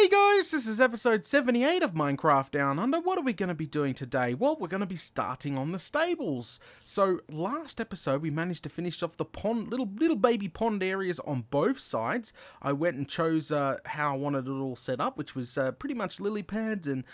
Hey guys, this is episode 78 of Minecraft Down Under. What are we going to be doing today? Well, we're going to be starting on the stables. So, last episode we managed to finish off the pond, little baby pond areas on both sides. I went and chose how I wanted it all set up, which was pretty much lily pads and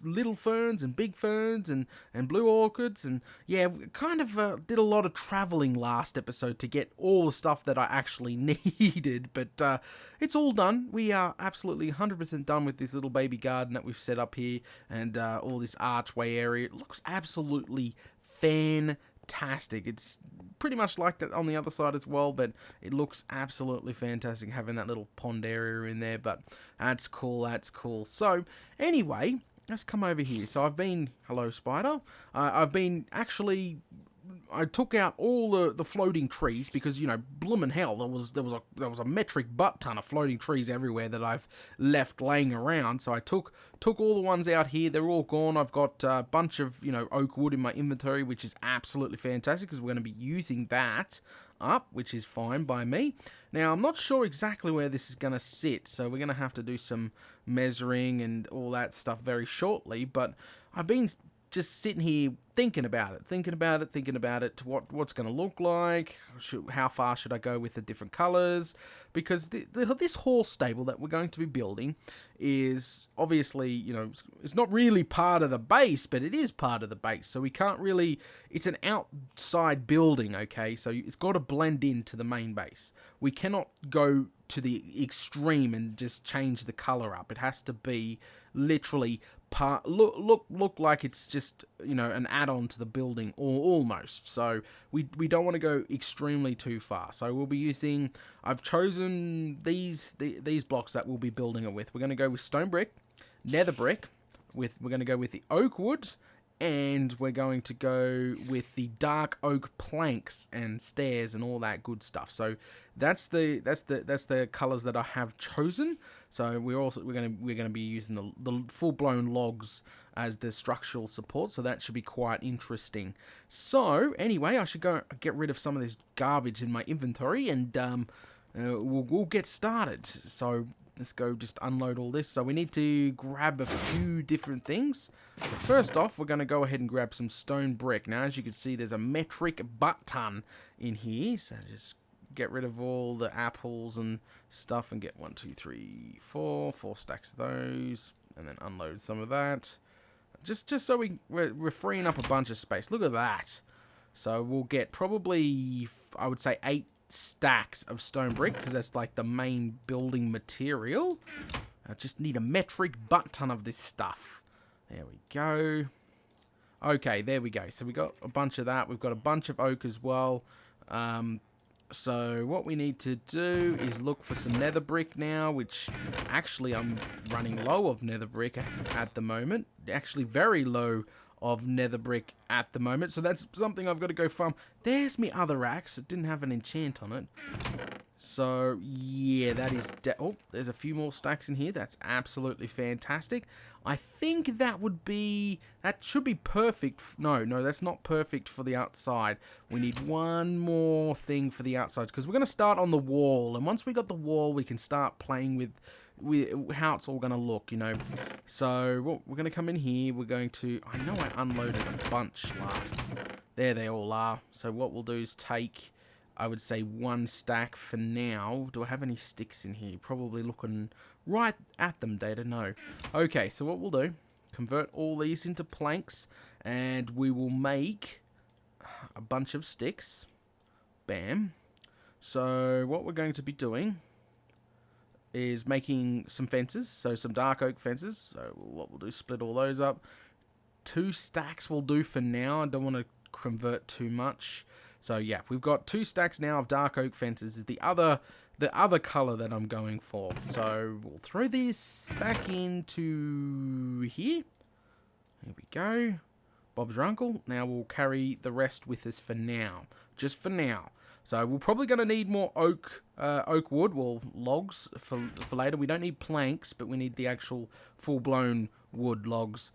little ferns and big ferns and blue orchids. And yeah, we kind of did a lot of traveling last episode to get all the stuff that I actually needed. But it's all done. We are absolutely 100% done with this little baby garden that we've set up here and all this archway area. It looks absolutely fantastic. It's pretty much like that on the other side as well, but it looks absolutely fantastic having that little pond area in there. But that's cool, So anyway, let's come over here. So I've been, hello spider, I've been actually, I took out all the floating trees because, you know, bloomin' hell, there was a metric butt ton of floating trees everywhere that I've left laying around. So I took all the ones out here. They're all gone. I've got a bunch of, you know, oak wood in my inventory, which is absolutely fantastic because we're going to be using that up, which is fine by me. Now, I'm not sure exactly where this is going to sit, so we're going to have to do some measuring and all that stuff very shortly, but I've been just sitting here thinking about it, what's going to look like, how far should I go with the different colours, because this horse stable that we're going to be building is obviously, you know, it's not really part of the base, but it is part of the base, so we can't really, it's an outside building, okay, so it's got to blend into the main base. We cannot go to the extreme and just change the colour up. It has to be literally look like it's just, you know, an add-on to the building, or almost. So we don't want to go extremely too far. So we'll be using, I've chosen these blocks that we'll be building it with. We're going to go with stone brick, nether brick, we're going to go with the oak wood, and we're going to go with the dark oak planks and stairs and all that good stuff. So that's the colors that I have chosen. So we're going to be using the full blown logs as the structural support. So that should be quite interesting. So anyway, I should go get rid of some of this garbage in my inventory, and we'll get started. So let's go just unload all this. So we need to grab a few different things. So first off, we're going to go ahead and grab some stone brick. Now, as you can see, there's a metric butt ton in here. So just get rid of all the apples and stuff and get 1, 2, 3, 4 stacks of those. And then unload some of that. Just so we're freeing up a bunch of space. Look at that. So we'll get probably, I would say, 8 stacks of stone brick, because that's like the main building material. I just need a metric butt ton of this stuff. There we go. Okay, there we go. So we got a bunch of that. We've got a bunch of oak as well. So what we need to do is look for some nether brick now, which actually I'm running low of nether brick at the moment. Actually very low of nether brick at the moment, so that's something I've got to go farm. There's me other axe. It didn't have an enchant on it, so yeah, that is oh, there's a few more stacks in here. That's absolutely fantastic. I think that should be perfect. No, that's not perfect for the outside. We need one more thing for the outside, because we're going to start on the wall, and once we got the wall, we can start playing with how it's all going to look, you know. So we're going to come in here. We're going to, I know I unloaded a bunch last. There they all are. So what we'll do is take, I would say, 1 stack for now. Do I have any sticks in here? Probably looking right at them, Data. No. Okay, so what we'll do, convert all these into planks, and we will make a bunch of sticks. Bam. So what we're going to be doing is making some fences, so some dark oak fences. So what we'll do, split all those up. 2 stacks will do for now. I don't want to convert too much. So yeah, we've got 2 stacks now of dark oak fences. Is the other color that I'm going for. So we'll throw this back into here. Here we go. Bob's your uncle. Now we'll carry the rest with us for now. Just for now. So we're probably going to need more oak wood, well, logs for later. We don't need planks, but we need the actual full-blown wood logs,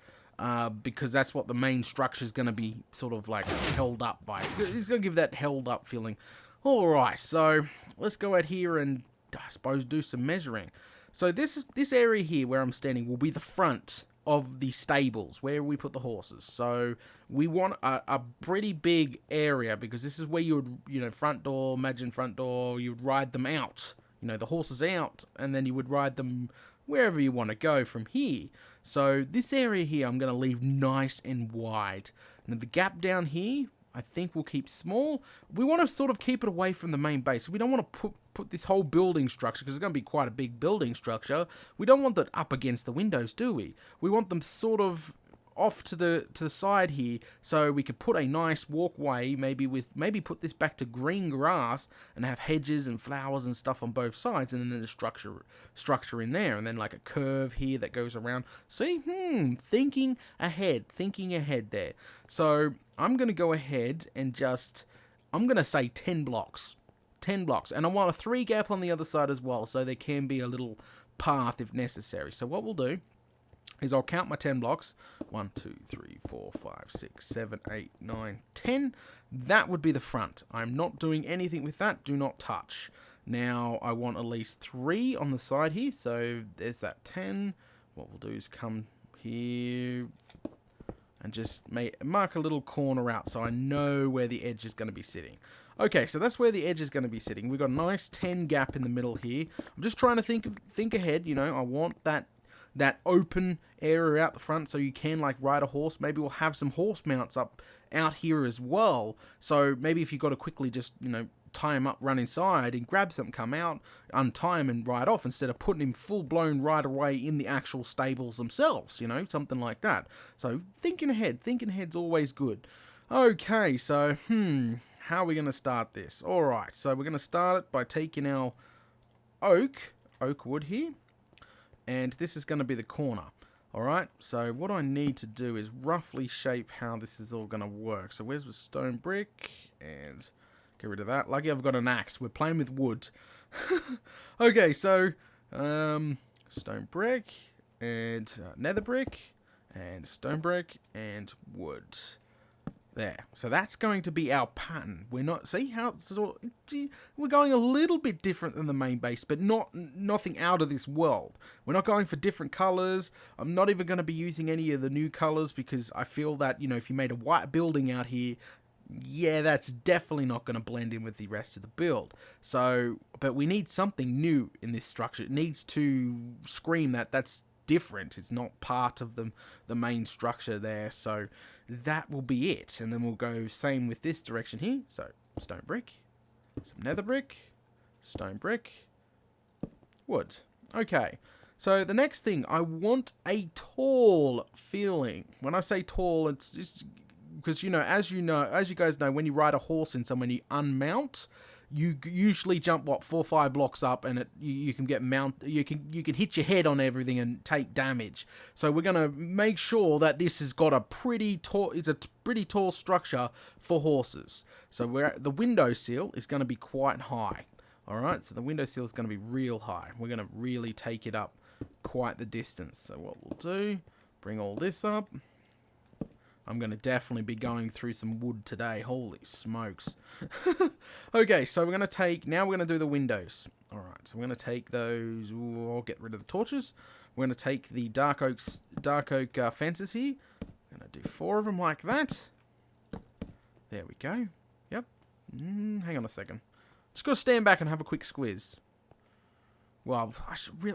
because that's what the main structure is going to be sort of like held up by. It's going to give that held up feeling. All right, so let's go out here and, I suppose, do some measuring. So this area here where I'm standing will be the front of the stables, where we put the horses. So we want a pretty big area, because this is where you would, you know, front door, imagine front door, you would ride them out. You know, the horses out, and then you would ride them wherever you want to go from here. So this area here I'm going to leave nice and wide. And the gap down here, I think we'll keep small. We want to sort of keep it away from the main base. We don't want to put this whole building structure, because it's going to be quite a big building structure. We don't want that up against the windows, do we? We want them sort of off to the side here, so we could put a nice walkway, maybe put this back to green grass and have hedges and flowers and stuff on both sides, and then the structure in there, and then like a curve here that goes around. See, thinking ahead there. So I'm gonna go ahead and I'm gonna say 10 blocks, and I want a 3 gap on the other side as well, so there can be a little path if necessary. So what we'll do is I'll count my 10 blocks. 1, 2, 3, 4, 5, 6, 7, 8, 9, 10. That would be the front. I'm not doing anything with that. Do not touch. Now, I want at least 3 on the side here. So there's that 10. What we'll do is come here and just mark a little corner out so I know where the edge is going to be sitting. Okay, so that's where the edge is going to be sitting. We've got a nice 10 gap in the middle here. I'm just trying to think ahead. You know, I want that open area out the front so you can like ride a horse. Maybe we'll have some horse mounts out here as well. So maybe if you've got to quickly just, you know, tie him up, run inside and grab something, come out, untie him and ride off, instead of putting him full blown right away in the actual stables themselves, you know, something like that. So thinking ahead's always good. Okay, so how are we going to start this? Alright, so we're going to start it by taking our oak wood here, and this is going to be the corner. Alright, so what I need to do is roughly shape how this is all going to work. So where's the stone brick? And get rid of that. Lucky I've got an axe. We're playing with wood. Okay, so stone brick and nether brick and stone brick and wood. There. So that's going to be our pattern. We're not, see how it's sort of, we're going a little bit different than the main base, but nothing out of this world. We're not going for different colors. I'm not even going to be using any of the new colors, because I feel that, you know, if you made a white building out here, yeah, that's definitely not going to blend in with the rest of the build. So, but we need something new in this structure. It needs to scream that that's different. It's not part of the main structure there. So that will be it. And then we'll go same with this direction here. So stone brick, some nether brick, stone brick, wood. Okay. So the next thing, I want a tall feeling. When I say tall, it's just because, you as you guys know, when you ride a horse in somewhere and you unmount, you usually jump 4 or 5 blocks up, and you can get you can hit your head on everything and take damage. So we're gonna make sure that this has got a pretty tall structure for horses. So the windowsill is going to be quite high. All right, so the windowsill is going to be real high. We're going to really take it up quite the distance. So what we'll do, bring all this up. I'm going to definitely be going through some wood today. Holy smokes. Okay, so we're going to do the windows. Alright, so we're going to take those. Ooh, I'll get rid of the torches. We're going to take the dark oak fences here. I'm going to do 4 of them like that. There we go. Yep. Hang on a second. Just got to stand back and have a quick squiz. Well,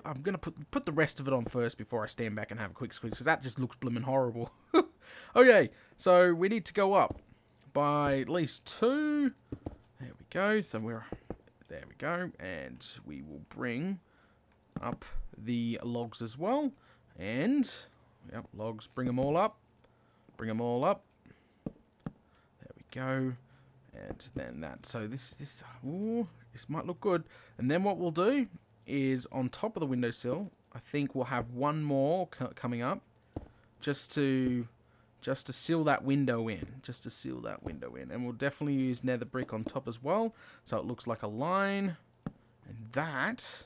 I'm going to put the rest of it on first before I stand back and have a quick squiz, because that just looks blimmin' horrible. Okay, so we need to go up by at least 2. There we go. So there we go. And we will bring up the logs as well. And, yep, logs, bring them all up. Bring them all up. There we go. And then that. So this might look good. And then what we'll do is on top of the windowsill, I think we'll have one more coming up, just to seal that window in, and we'll definitely use nether brick on top as well, so it looks like a line, and that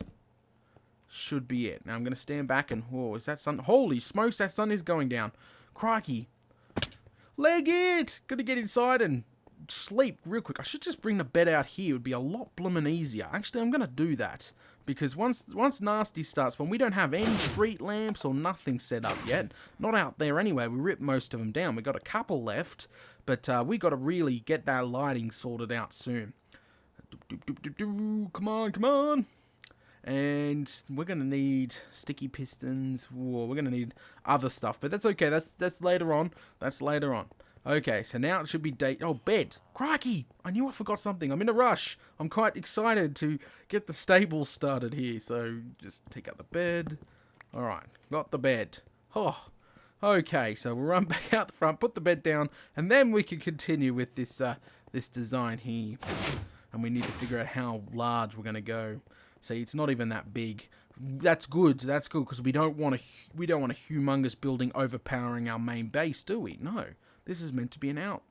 should be it. Now I'm going to stand back and, whoa, is that sun? Holy smokes, that sun is going down. Crikey. Leg it! Gonna get inside and sleep real quick. I should just bring the bed out here. It would be a lot bloomin' easier. Actually, I'm going to do that. Because once nasty starts, when we don't have any street lamps or nothing set up yet, not out there anyway, we ripped most of them down. We got a couple left, but we got to really get that lighting sorted out soon. Come on, come on. And we're going to need sticky pistons. Whoa, we're going to need other stuff, but that's okay. That's later on. That's later on. Okay, so now it should be date. Oh, bed. Crikey! I knew I forgot something. I'm in a rush. I'm quite excited to get the stable started here. So just take out the bed. All right, got the bed. Oh, okay. So we'll run back out the front, put the bed down, and then we can continue with this this design here. And we need to figure out how large we're going to go. See, it's not even that big. That's good. That's good because we don't want a humongous building overpowering our main base, do we? No. This is meant to be an out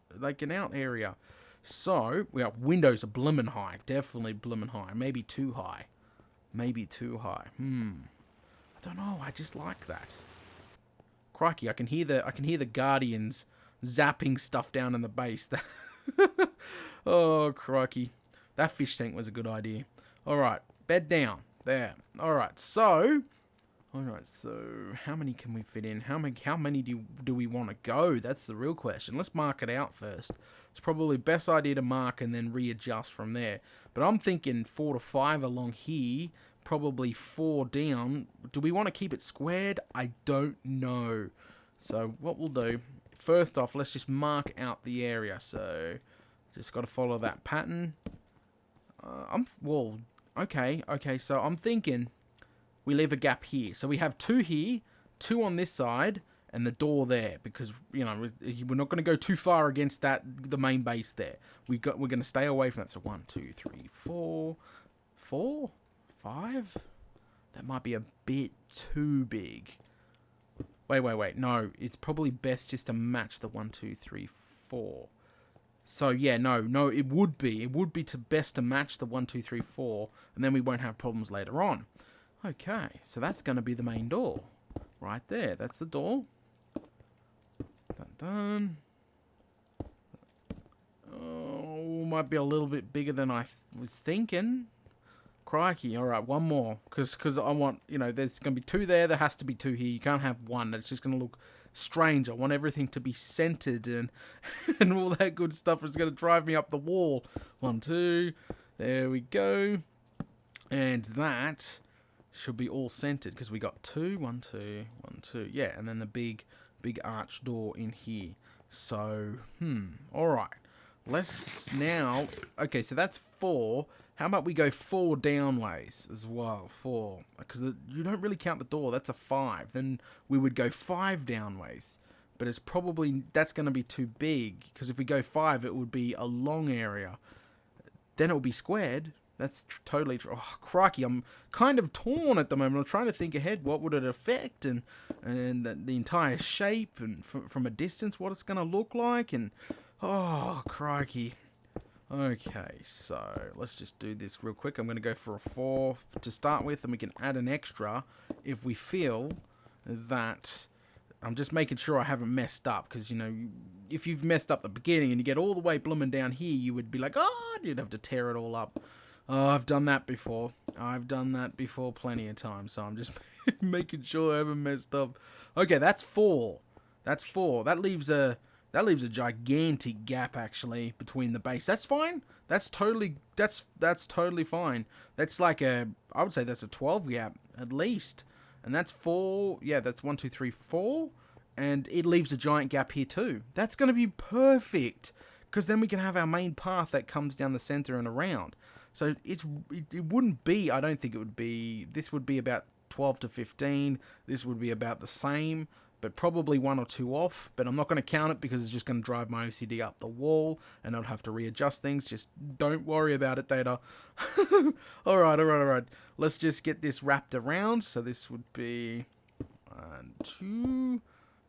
area. So, well, windows are bloomin' high. Definitely bloomin' high. Maybe too high. Maybe too high. I don't know. I just like that. Crikey, I can hear the guardians zapping stuff down in the base. Oh, crikey. That fish tank was a good idea. All right, bed down. There. All right, so how many can we fit in? How many do we want to go? That's the real question. Let's mark it out first. It's probably best idea to mark and then readjust from there. But I'm thinking 4 to 5 along here, probably 4 down. Do we want to keep it squared? I don't know. So what we'll do, first off, let's just mark out the area. So just got to follow that pattern. Okay, so I'm thinking we leave a gap here. So we have 2 here, 2 on this side, and the door there. Because, you know, we're not going to go too far against the main base there. We're going to stay away from that. So 1, 2, 3, 4, 5. That might be a bit too big. Wait. No, it's probably best just to match the 1, 2, 3, 4. So yeah, no, it would be best to match the 1, 2, 3, 4, and then we won't have problems later on. Okay, so that's going to be the main door, right there. That's the door. Dun. Oh, might be a little bit bigger than I was thinking. Crikey! All right, one more, because I want, you know, there's going to be 2 there. There has to be 2 here. You can't have 1. It's just going to look strange. I want everything to be centered and all that good stuff is going to drive me up the wall. 1, 2. There we go. And that should be all centered because we got 2, 1, 2, 1, 2. Yeah, and then the big arch door in here. So, all right. Let's now. Okay, so that's 4. How about we go 4 downways as well? 4, because you don't really count the door. That's a 5. Then we would go 5 downways, but it's probably that's going to be too big because if we go 5, it would be a long area. Then it would be squared. That's totally. Oh, crikey! I'm kind of torn at the moment. I'm trying to think ahead. What would it affect, and the entire shape, and from a distance, what it's going to look like, and oh, crikey. Okay, so let's just do this real quick. I'm going to go for a 4 to start with, and we can add an extra if we feel that. I'm just making sure I haven't messed up, because, you know, if you've messed up the beginning and you get all the way blooming down here, you would be like, oh, you'd have to tear it all up. Oh, I've done that before. I've done that before plenty of times, so I'm just making sure I haven't messed up. Okay, that's 4. That's 4. That leaves a gigantic gap actually between the base. That's fine. That's totally fine. That's like I would say that's a 12 gap at least. And that's 4. Yeah, that's 1, 2, 3, 4. And it leaves a giant gap here too. That's going to be perfect because then we can have our main path that comes down the center and around. So it wouldn't be, I don't think it would be, this would be about 12 to 15. This would be about the same, but probably 1 or 2 off. But I'm not going to count it because it's just going to drive my OCD up the wall and I'd have to readjust things. Just don't worry about it, Data. All right. Let's just get this wrapped around. So this would be 1, 2.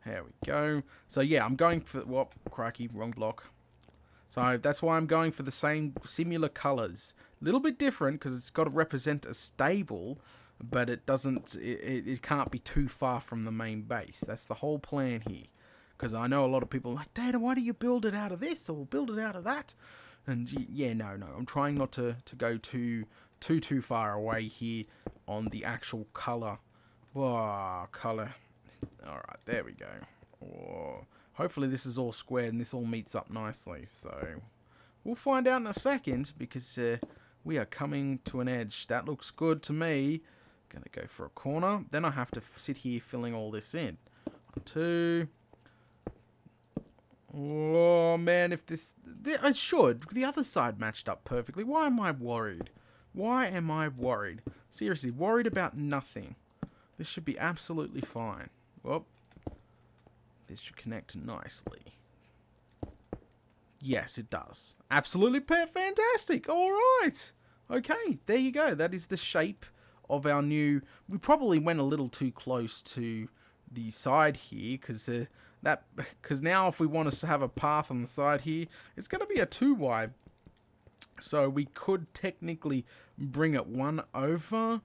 There we go. So yeah, I'm going for, whoop, crikey, wrong block. So that's why I'm going for the same similar colors. A little bit different because it's got to represent a stable, but it doesn't. It can't be too far from the main base. That's the whole plan here. Because I know a lot of people are like, Data, why do you build it out of this or build it out of that? And yeah, no. I'm trying not to go too too far away here on the actual color. Whoa, color. Alright, there we go. Whoa. Hopefully this is all squared and this all meets up nicely. So we'll find out in a second, because we are coming to an edge. That looks good to me. Gonna go for a corner. Then I have to sit here filling all this in. 1, 2. Oh man, if this... I should. The other side matched up perfectly. Why am I worried? Why am I worried? Seriously, worried about nothing. This should be absolutely fine. Whoop. This should connect nicely. Yes, it does. Absolutely fantastic. All right. Okay, there you go. That is the shape of our new... We probably went a little too close to the side here, because now if we want to have a path on the side here, it's going to be a 2 wide. So we could technically bring it 1 over.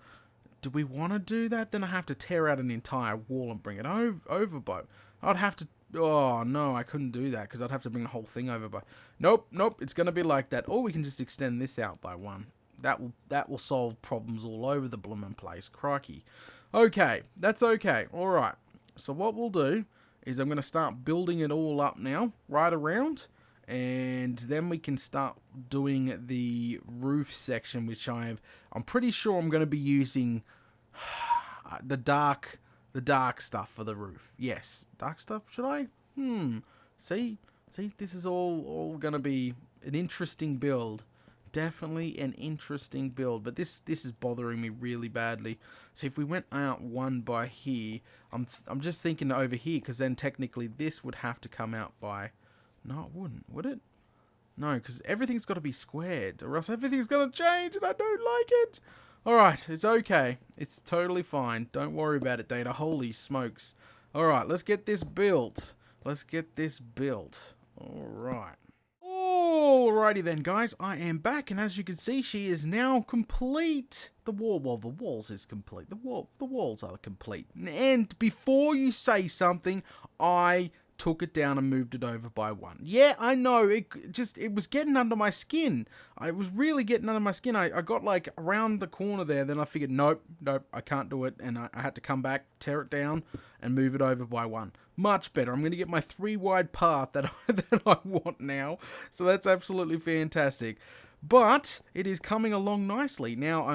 Do we want to do that? Then I have to tear out an entire wall and bring it over by... I'd have to... Oh, no, I couldn't do that, because I'd have to bring the whole thing over by... Nope, it's going to be like that. Or we can just extend this out by 1. That will solve problems all over the bloomin' place. Crikey. Okay, that's okay. All right. So what we'll do is I'm going to start building it all up now, right around, and then we can start doing the roof section, which I'm pretty sure I'm going to be using the dark stuff for the roof. Yes, dark stuff. Should I? See, this is all going to be an interesting build. Definitely an interesting build, but this is bothering me really badly. So if we went out 1 by here, I'm just thinking over here, because then technically this would have to come out by... No, it wouldn't, would it? No, because everything's got to be squared, or else everything's going to change, and I don't like it. Alright, it's okay. It's totally fine. Don't worry about it, Data. Holy smokes. Alright, let's get this built. Alright. Alrighty then, guys, I am back, and as you can see, she is now complete. The walls is complete. The walls are complete. And before you say something, I took it down and moved it over by 1. Yeah, I know, it was getting under my skin. I was really getting under my skin. I got like around the corner there, then I figured, nope, I can't do it, and I had to come back, tear it down, and move it over by 1. Much better. I'm going to get my 3 wide path that I want now. So that's absolutely fantastic. But it is coming along nicely. Now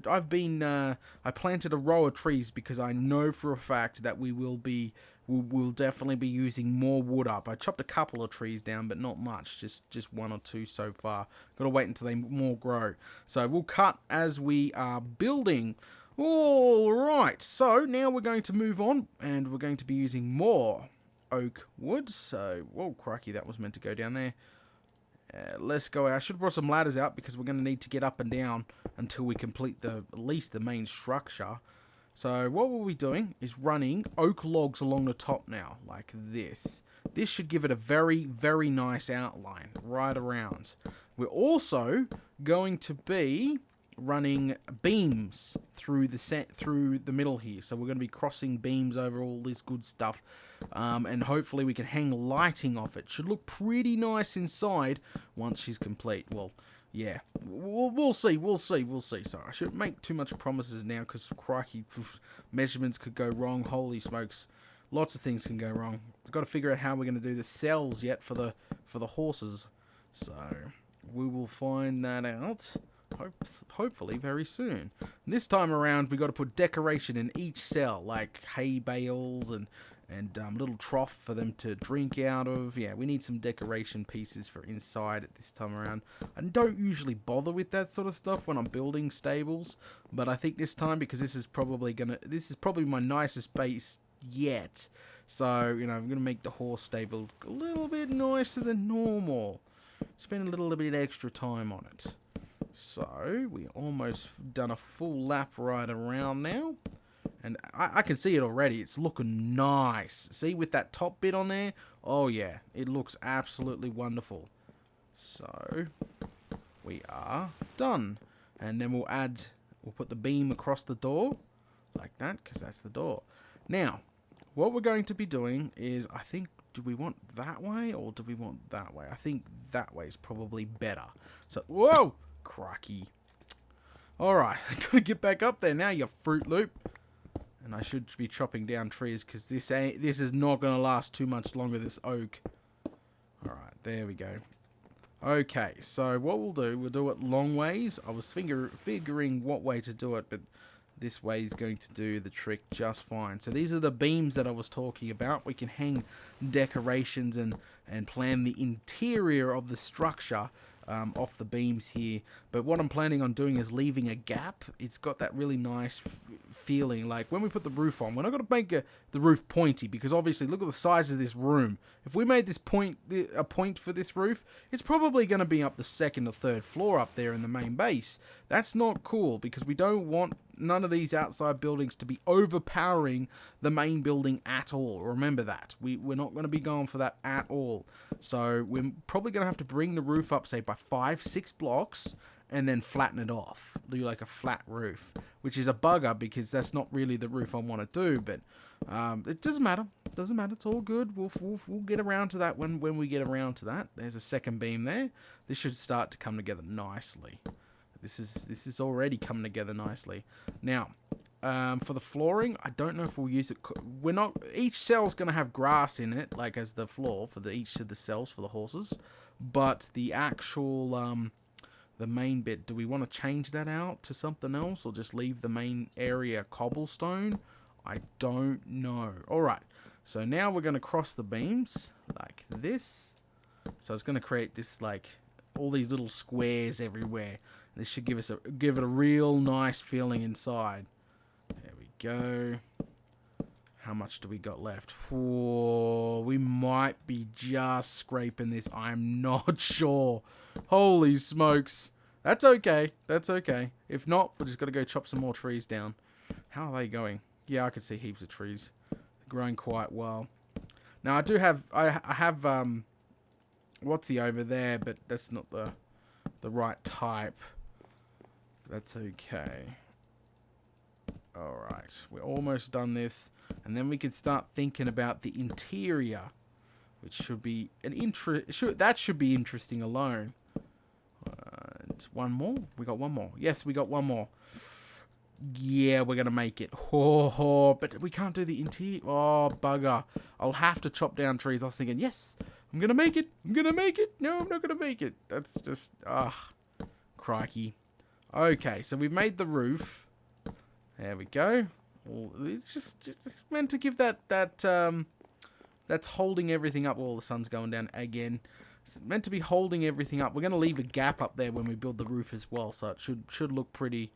I planted a row of trees, because I know for a fact that we'll definitely be using more wood up. I chopped a couple of trees down, but not much, just 1 or 2 so far. Got to wait until they more grow. So we'll cut as we are building. Alright, so now we're going to move on, and we're going to be using more oak wood. So, whoa, crikey, that was meant to go down there. Let's go. I should have brought some ladders out, because we're going to need to get up and down until we complete at least the main structure. So what we'll be doing is running oak logs along the top now, like this. This should give it a very, very nice outline right around. We're also going to be running beams through the middle here. So we're going to be crossing beams over all this good stuff. And hopefully we can hang lighting off it. Should look pretty nice inside once she's complete. Well, yeah, we'll see. So I shouldn't make too much promises now, because crikey, measurements could go wrong. Holy smokes, lots of things can go wrong. We've got to figure out how we're going to do the cells yet for the horses. So we will find that out. Hopefully very soon. And this time around, we got to put decoration in each cell, like hay bales and little trough for them to drink out of. Yeah, we need some decoration pieces for inside at this time around. I don't usually bother with that sort of stuff when I'm building stables, but I think this time, because this is probably my nicest base yet. So, you know, I'm gonna make the horse stable a little bit nicer than normal. Spend a little bit extra time on it. So, we almost done a full lap right around now. And I can see it already. It's looking nice. See, with that top bit on there? Oh, yeah. It looks absolutely wonderful. So, we are done. And then we'll put the beam across the door. Like that, because that's the door. Now, what we're going to be doing is, I think, do we want that way or do we want that way? I think that way is probably better. So, whoa! Crikey. Alright, I gotta get back up there now, you Fruit Loop. And I should be chopping down trees because this is not going to last too much longer, this oak. Alright, there we go. Okay, so what we'll do it long ways. I was figuring what way to do it, but this way is going to do the trick just fine. So these are the beams that I was talking about. We can hang decorations and plan the interior of the structure off the beams here. But what I'm planning on doing is leaving a gap. It's got that really nice feeling. Like when we put the roof on, we're not going to make the roof pointy because obviously look at the size of this room. If we made this a point for this roof, it's probably going to be up the second or third floor up there in the main base. That's not cool because we don't want none of these outside buildings to be overpowering the main building at all. Remember that. We're not going to be going for that at all. So we're probably going to have to bring the roof up, say, by 5-6 blocks and then flatten it off. Do like a flat roof, which is a bugger because that's not really the roof I want to do. But it doesn't matter. It doesn't matter. It's all good. We'll get around to that when we get around to that. There's a second beam there. This should start to come together nicely. This is already coming together nicely. Now, for the flooring, I don't know if we'll use it. We're not. Each cell's going to have grass in it, like as the floor for each of the cells for the horses. But the actual the main bit, do we want to change that out to something else, or just leave the main area cobblestone? I don't know. All right. So now we're going to cross the beams like this. So it's going to create this like all these little squares everywhere. This should give it a real nice feeling inside. There we go. How much do we got left? Oh, we might be just scraping this. I'm not sure. Holy smokes. That's okay. That's okay. If not, we're just got to go chop some more trees down. How are they going? Yeah, I can see heaps of trees. They're growing quite well. Now, I do have... I have... Whatsy over there, but that's not the right type. That's okay. Alright, we're almost done this. And then we can start thinking about the interior, which should be that should be interesting alone. It's one more? We got one more. Yes, we got one more. Yeah, we're going to make it. But we can't do the interior. Oh, bugger. I'll have to chop down trees. I was thinking, yes, I'm going to make it. I'm going to make it. No, I'm not going to make it. That's just, crikey. Okay, so we've made the roof. There we go. It's just it's meant to give that's holding everything up. Oh, the sun's going down again. It's meant to be holding everything up. We're going to leave a gap up there when we build the roof as well, so it should look pretty.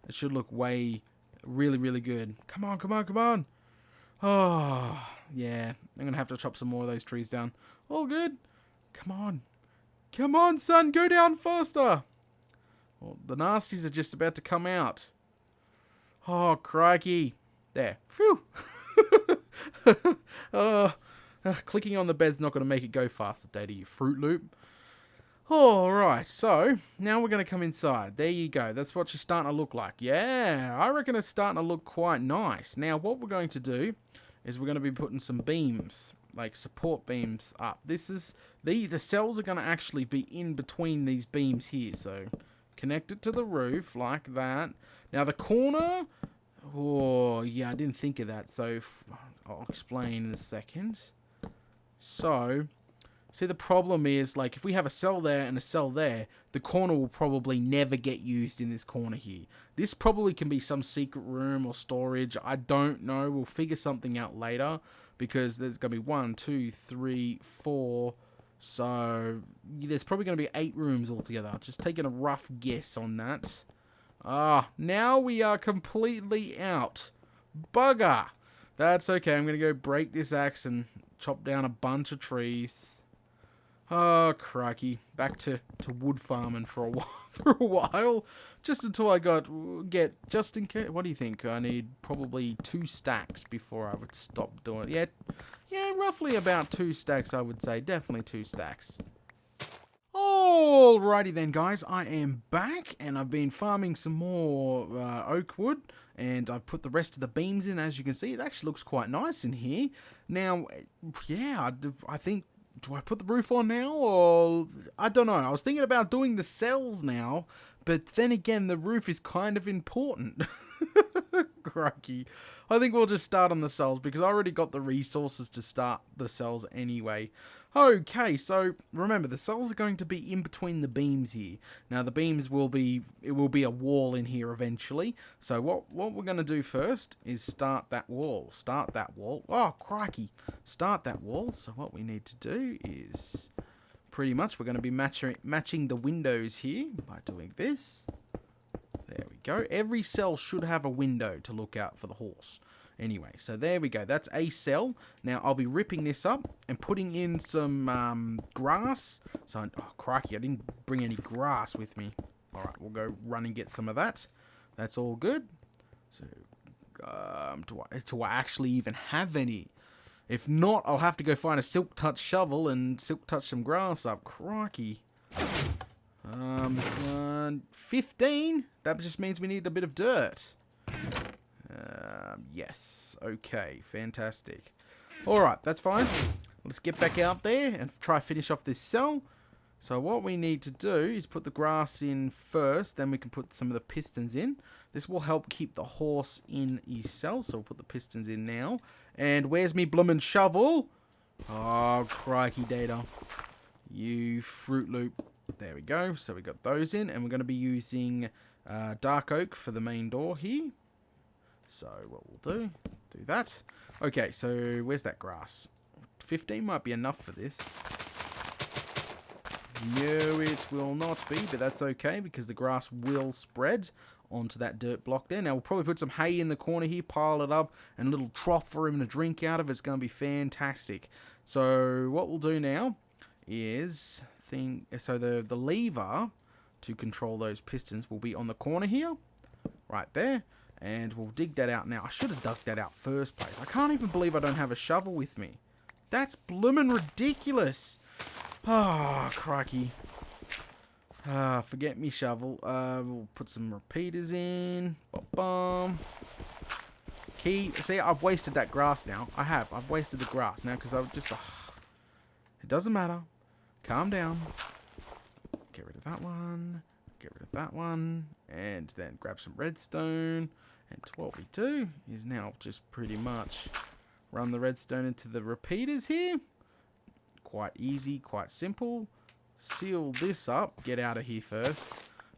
It should look really, really good. Come on, come on, come on. Oh, yeah. I'm going to have to chop some more of those trees down. All good. Come on. Come on, son. Go down faster. Well, the nasties are just about to come out. Oh, crikey. There. Phew. Clicking on the bed's not going to make it go faster, Data, you Fruit Loop. Alright, so now we're going to come inside. There you go. That's what you're starting to look like. Yeah, I reckon it's starting to look quite nice. Now, what we're going to do is we're going to be putting some beams, like support beams up. This is the cells are going to actually be in between these beams here. So connect it to the roof like that. Now, the corner... Oh, yeah, I didn't think of that. So I'll explain in a second. So... See, the problem is, like, if we have a cell there and a cell there, the corner will probably never get used in this corner here. This probably can be some secret room or storage. I don't know. We'll figure something out later because there's going to be 1, 2, 3, 4. So, there's probably going to be 8 rooms altogether. Just taking a rough guess on that. Now we are completely out. Bugger. That's okay. I'm going to go break this axe and chop down a bunch of trees. Oh, crikey. Back to wood farming for a while. Just until I just in case. What do you think? I need probably 2 stacks before I would stop doing it. Yeah, roughly about 2 stacks, I would say. Definitely 2 stacks. Alrighty then, guys. I am back, and I've been farming some more oak wood, and I've put the rest of the beams in. As you can see, it actually looks quite nice in here. Now, yeah, I think do I put the roof on now, or I don't know. I was thinking about doing the cells now, but then again, the roof is kind of important. Crikey. I think we'll just start on the cells because I already got the resources to start the cells anyway. Okay, so remember the cells are going to be in between the beams here. Now the beams will be, it will be a wall in here eventually. So what we're going to do first is start that wall. Start that wall. Oh, crikey. Start that wall. So what we need to do is pretty much we're going to be matching the windows here by doing this. There we go. Every cell should have a window to look out for the horse. Anyway, so there we go. That's a cell. Now, I'll be ripping this up and putting in some grass. So, oh, crikey, I didn't bring any grass with me. All right, we'll go run and get some of that. That's all good. So, do I actually even have any? If not, I'll have to go find a silk touch shovel and silk touch some grass up. Crikey. This one, 15. That just means we need a bit of dirt. Yes. Okay. Fantastic. Alright, that's fine. Let's get back out there and try finish off this cell. So what we need to do is put the grass in first, then we can put some of the pistons in. This will help keep the horse in his cell, so we'll put the pistons in now. And where's me bloomin' shovel? Oh, crikey data. You Fruit Loop. There we go. So we got those in, and we're going to be using dark oak for the main door here. So what we'll do that. Okay, so where's that grass? 15 might be enough for this. No, it will not be, but that's okay because the grass will spread onto that dirt block there. Now we'll probably put some hay in the corner here, pile it up, and a little trough for him to drink out of. It's going to be fantastic. So what we'll do now is the lever to control those pistons will be on the corner here, right there. And we'll dig that out now. I should have dug that out first place. I can't even believe I don't have a shovel with me. That's bloomin' ridiculous. Ah, oh, crikey. Forget me shovel. We'll put some repeaters in. Bum. Key. See, I've wasted that grass now. I've wasted the grass now because I've just... it doesn't matter. Calm down. Get rid of that one. Get rid of that one. And then grab some redstone. And what we do is now just pretty much run the redstone into the repeaters here. Quite easy, quite simple. Seal this up. Get out of here first.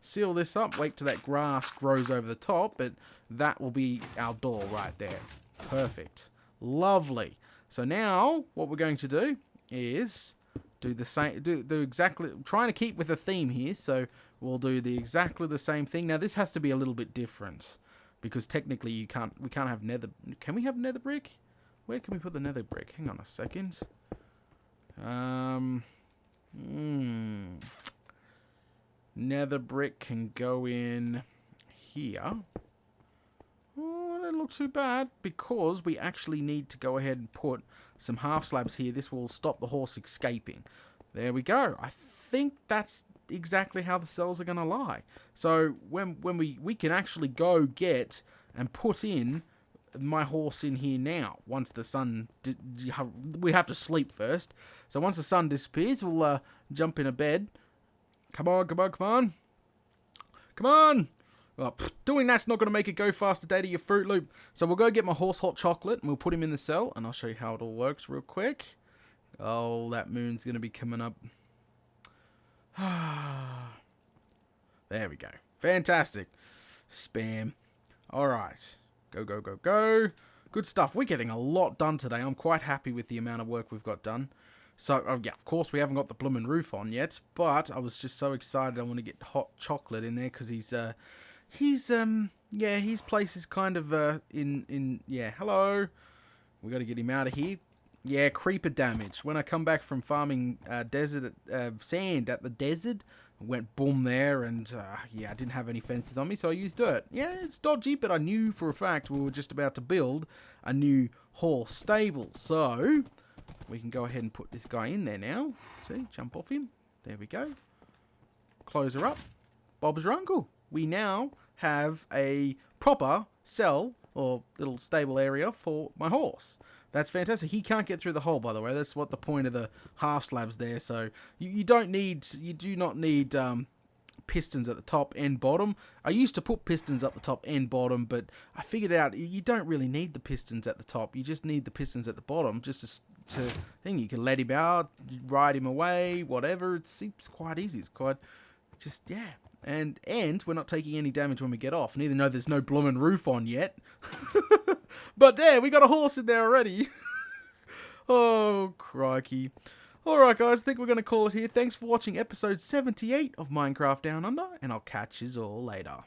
Seal this up. Wait till that grass grows over the top. But that will be our door right there. Perfect. Lovely. So now what we're going to do is do the same. Do exactly. Trying to keep with the theme here. So we'll do exactly the same thing. Now this has to be a little bit different because technically we can't have nether. Can we have nether brick? Where can we put the nether brick? Hang on a second. Nether brick can go in here. Oh, that doesn't look too bad because we actually need to go ahead and put some half slabs here. This will stop the horse escaping. There we go. I think that's exactly how the cells are going to lie. So when we can actually go get and put in my horse in here now. Once the sun... we have to sleep first. So once the sun disappears, we'll jump in a bed. Come on, come on, come on. Come on! Oh, doing that's not going to make it go faster, Data, your Fruit Loop. So we'll go get my horse hot chocolate, and we'll put him in the cell, and I'll show you how it all works real quick. Oh, that moon's going to be coming up. There we go. Fantastic. Spam. Alright. Go, go, go, go. Good stuff. We're getting a lot done today. I'm quite happy with the amount of work we've got done. So, yeah, of course, we haven't got the bloomin' roof on yet, but I was just so excited I want to get hot chocolate in there because yeah, his place is kind of, yeah, hello. We got to get him out of here. Yeah, creeper damage. When I come back from farming sand at the desert, I went boom there, and yeah, I didn't have any fences on me, so I used dirt. Yeah, it's dodgy, but I knew for a fact we were just about to build a new horse stable. So we can go ahead and put this guy in there now. See, jump off him. There we go. Close her up. Bob's your uncle. We now have a proper cell or little stable area for my horse. That's fantastic. He can't get through the hole, by the way. That's what the point of the half slabs there. So you do not need pistons at the top and bottom. I used to put pistons at the top and bottom, but I figured out you don't really need the pistons at the top. You just need the pistons at the bottom, just to thing. You can let him out, ride him away, whatever. It's quite easy. It's quite just yeah. And we're not taking any damage when we get off. And even though there's no bloomin' roof on yet. But there, we got a horse in there already. Oh, crikey. Alright guys, I think we're going to call it here. Thanks for watching episode 78 of Minecraft Down Under, and I'll catch yous all later.